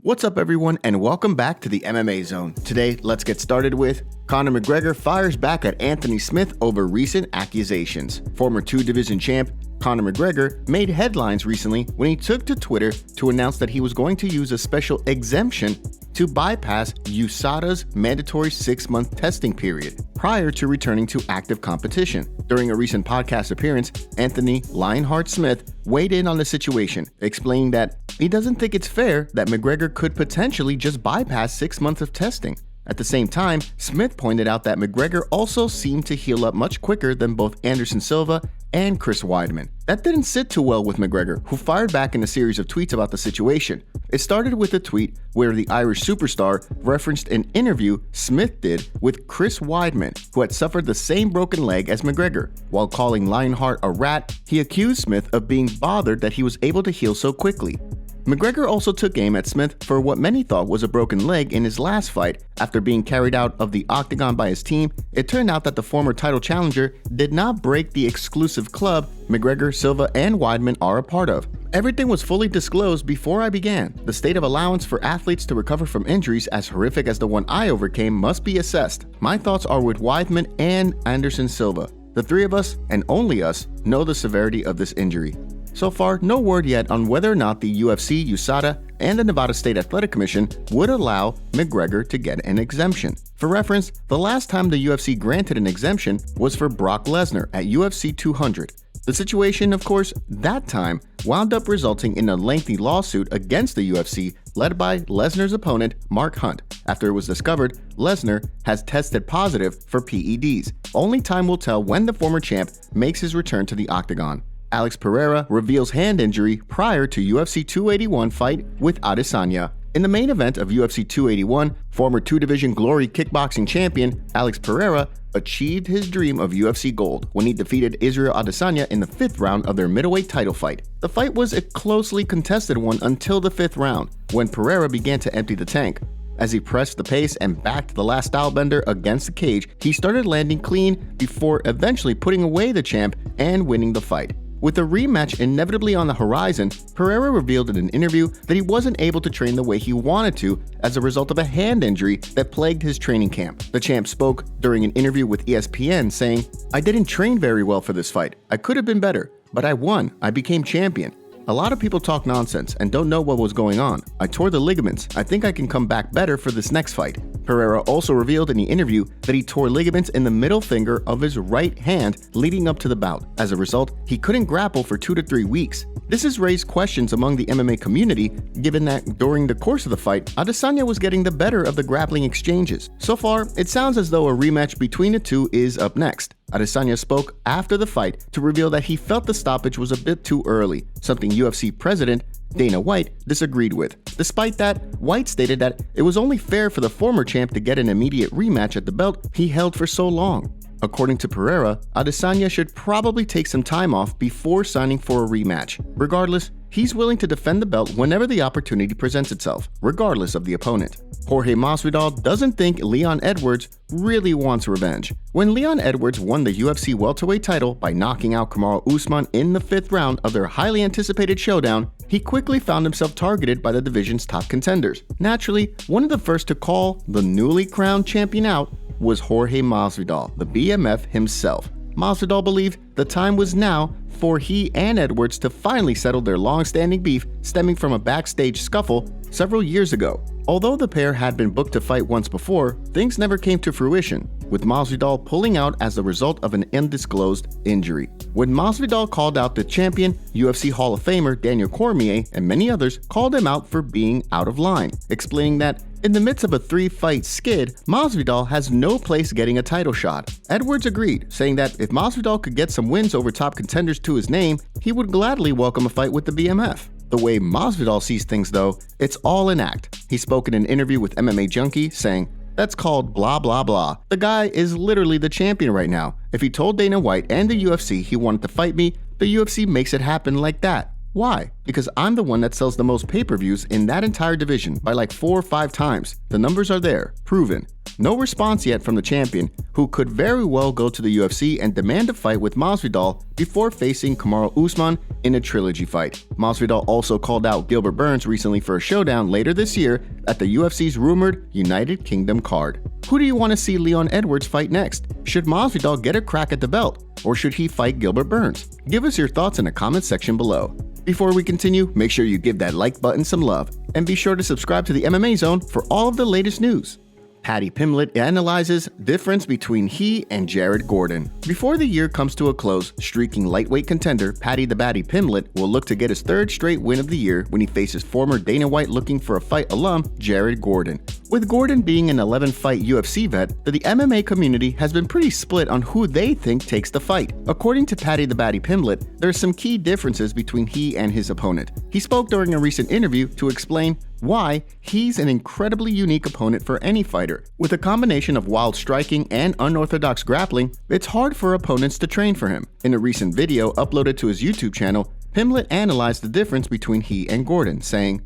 What's up everyone and welcome back to the MMA Zone. Today, let's get started with Conor McGregor fires back at Anthony Smith over recent accusations. Former two-division champ Conor McGregor made headlines recently when he took to Twitter to announce that he was going to use a special exemption to bypass USADA's mandatory 6-month testing period prior to returning to active competition. During a recent podcast appearance, Anthony Lionheart Smith weighed in on the situation, explaining that he doesn't think it's fair that McGregor could potentially just bypass 6 months of testing. At the same time, Smith pointed out that McGregor also seemed to heal up much quicker than both Anderson Silva and Chris Weidman. That didn't sit too well with McGregor, who fired back in a series of tweets about the situation. It started with a tweet where the Irish superstar referenced an interview Smith did with Chris Weidman, who had suffered the same broken leg as McGregor. While calling Lionheart a rat, he accused Smith of being bothered that he was able to heal so quickly. McGregor also took aim at Smith for what many thought was a broken leg in his last fight. After being carried out of the octagon by his team, it turned out that the former title challenger did not break the exclusive club McGregor, Silva, and Weidman are a part of. Everything was fully disclosed before I began. The state of allowance for athletes to recover from injuries as horrific as the one I overcame must be assessed. My thoughts are with Weidman and Anderson Silva. The three of us, and only us, know the severity of this injury. So far, no word yet on whether or not the UFC, USADA, and the Nevada State Athletic Commission would allow McGregor to get an exemption. For reference, the last time the UFC granted an exemption was for Brock Lesnar at UFC 200. The situation, of course, that time wound up resulting in a lengthy lawsuit against the UFC led by Lesnar's opponent, Mark Hunt. After it was discovered, Lesnar has tested positive for PEDs. Only time will tell when the former champ makes his return to the octagon. Alex Pereira reveals hand injury prior to UFC 281 fight with Adesanya. In the main event of UFC 281, former two-division Glory kickboxing champion Alex Pereira achieved his dream of UFC gold when he defeated Israel Adesanya in the 5th round of their middleweight title fight. The fight was a closely contested one until the 5th round, when Pereira began to empty the tank. As he pressed the pace and backed the last stylebender against the cage, he started landing clean before eventually putting away the champ and winning the fight. With a rematch inevitably on the horizon, Pereira revealed in an interview that he wasn't able to train the way he wanted to as a result of a hand injury that plagued his training camp. The champ spoke during an interview with ESPN saying, "I didn't train very well for this fight. I could have been better, but I won. I became champion. A lot of people talk nonsense and don't know what was going on. I tore the ligaments. I think I can come back better for this next fight." Pereira also revealed in the interview that he tore ligaments in the middle finger of his right hand leading up to the bout. As a result, he couldn't grapple for 2 to 3 weeks. This has raised questions among the MMA community, given that during the course of the fight, Adesanya was getting the better of the grappling exchanges. So far, it sounds as though a rematch between the two is up next. Adesanya spoke after the fight to reveal that he felt the stoppage was a bit too early, something UFC president Dana White disagreed with. Despite that, White stated that it was only fair for the former champ to get an immediate rematch at the belt he held for so long. According to Pereira, Adesanya should probably take some time off before signing for a rematch. Regardless, he's willing to defend the belt whenever the opportunity presents itself, regardless of the opponent. Jorge Masvidal doesn't think Leon Edwards really wants revenge. When Leon Edwards won the UFC welterweight title by knocking out Kamaru Usman in the 5th round of their highly anticipated showdown, he quickly found himself targeted by the division's top contenders. Naturally, one of the first to call the newly crowned champion out was Jorge Masvidal, the BMF himself. Masvidal believed the time was now for he and Edwards to finally settle their long-standing beef stemming from a backstage scuffle several years ago. Although the pair had been booked to fight once before, things never came to fruition, with Masvidal pulling out as the result of an undisclosed injury. When Masvidal called out the champion, UFC Hall of Famer Daniel Cormier and many others called him out for being out of line, explaining that in the midst of a 3-fight skid, Masvidal has no place getting a title shot. Edwards agreed, saying that if Masvidal could get some wins over top contenders to his name, he would gladly welcome a fight with the BMF. The way Masvidal sees things though, it's all an act. He spoke in an interview with MMA Junkie saying, "That's called blah blah blah. The guy is literally the champion right now. If he told Dana White and the UFC he wanted to fight me, the UFC makes it happen like that. Why? Because I'm the one that sells the most pay-per-views in that entire division by like 4 or 5 times. The numbers are there, proven. No response yet from the champion, who could very well go to the UFC and demand a fight with Masvidal before facing Kamaru Usman in a trilogy fight. Masvidal also called out Gilbert Burns recently for a showdown later this year at the UFC's rumored United Kingdom card. Who do you want to see Leon Edwards fight next? Should Masvidal get a crack at the belt, or should he fight Gilbert Burns? Give us your thoughts in the comment section below. Before we continue, make sure you give that like button some love, and be sure to subscribe to the MMA Zone for all of the latest news. Paddy Pimblett analyzes difference between he and Jared Gordon. Before the year comes to a close, streaking lightweight contender Paddy the Baddy Pimblett will look to get his 3rd straight win of the year when he faces former Dana White looking for a fight alum Jared Gordon. With Gordon being an 11-fight UFC vet, the MMA community has been pretty split on who they think takes the fight. According to Paddy the Baddy Pimblett, there are some key differences between he and his opponent. He spoke during a recent interview to explain why he's an incredibly unique opponent for any fighter. With a combination of wild striking and unorthodox grappling, it's hard for opponents to train for him. In a recent video uploaded to his YouTube channel, Pimblett analyzed the difference between he and Gordon, saying,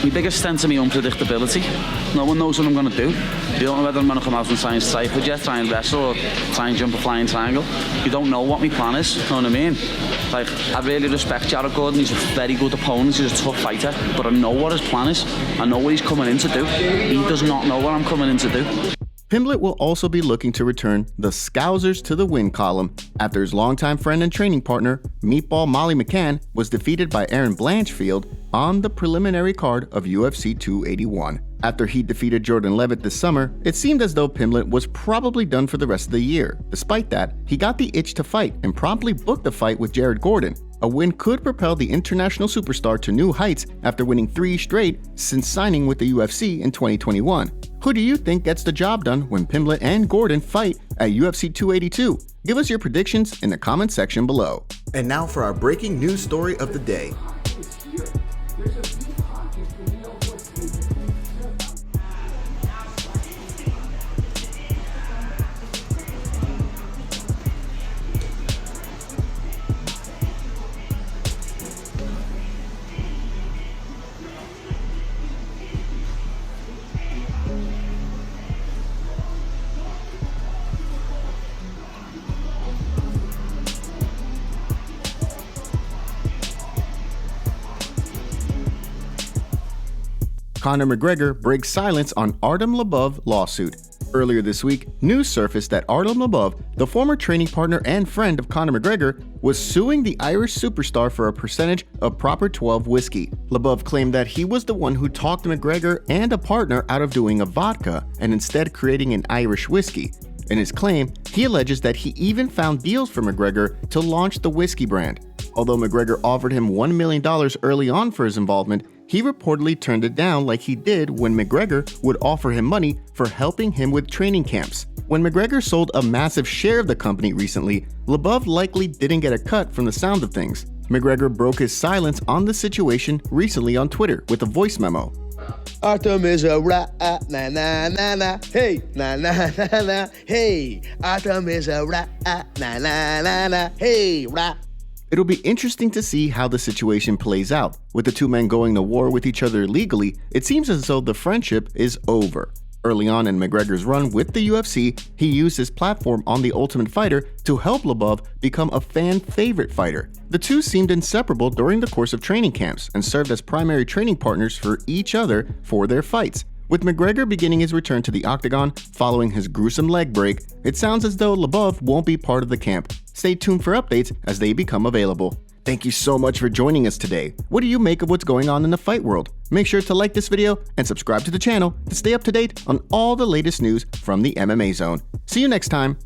My biggest strength is my unpredictability. No one knows what I'm going to do. You don't know whether I'm going to come out and try and strike with you, try and wrestle, or try and jump a flying triangle. You don't know what my plan is, you know what I mean? Like, I really respect Jared Gordon. He's a very good opponent, he's a tough fighter, but I know what his plan is. I know what he's coming in to do. He does not know what I'm coming in to do. Pimblett will also be looking to return the Scousers to the win column after his longtime friend and training partner, Meatball Molly McCann, was defeated by Aaron Blanchfield on the preliminary card of UFC 281. After he defeated Jordan Levitt this summer, it seemed as though Pimblett was probably done for the rest of the year. Despite that, he got the itch to fight and promptly booked a fight with Jared Gordon. A win could propel the international superstar to new heights after winning 3 straight since signing with the UFC in 2021. Who do you think gets the job done when Pimblett and Gordon fight at UFC 282? Give us your predictions in the comment section below. And now for our breaking news story of the day. Conor McGregor breaks silence on Artem Lobov lawsuit. Earlier this week, news surfaced that Artem Lobov, the former training partner and friend of Conor McGregor, was suing the Irish superstar for a percentage of Proper 12 whiskey. Lobov claimed that he was the one who talked McGregor and a partner out of doing a vodka and instead creating an Irish whiskey. In his claim, he alleges that he even found deals for McGregor to launch the whiskey brand. Although McGregor offered him $1 million early on for his involvement, he reportedly turned it down like he did when McGregor would offer him money for helping him with training camps. When McGregor sold a massive share of the company recently, Lobov likely didn't get a cut from the sound of things. McGregor broke his silence on the situation recently on Twitter with a voice memo. Artem is a rat, na na na na, hey, na na na na, hey. Artem is a rat, na na na na, hey, rat. It'll be interesting to see how the situation plays out. With the two men going to war with each other legally, it seems as though the friendship is over. Early on in McGregor's run with the UFC, he used his platform on The Ultimate Fighter to help Lobov become a fan favorite fighter. The two seemed inseparable during the course of training camps and served as primary training partners for each other for their fights. With McGregor beginning his return to the octagon following his gruesome leg break, it sounds as though Lobov won't be part of the camp. Stay tuned for updates as they become available. Thank you so much for joining us today. What do you make of what's going on in the fight world? Make sure to like this video and subscribe to the channel to stay up to date on all the latest news from the MMA Zone. See you next time.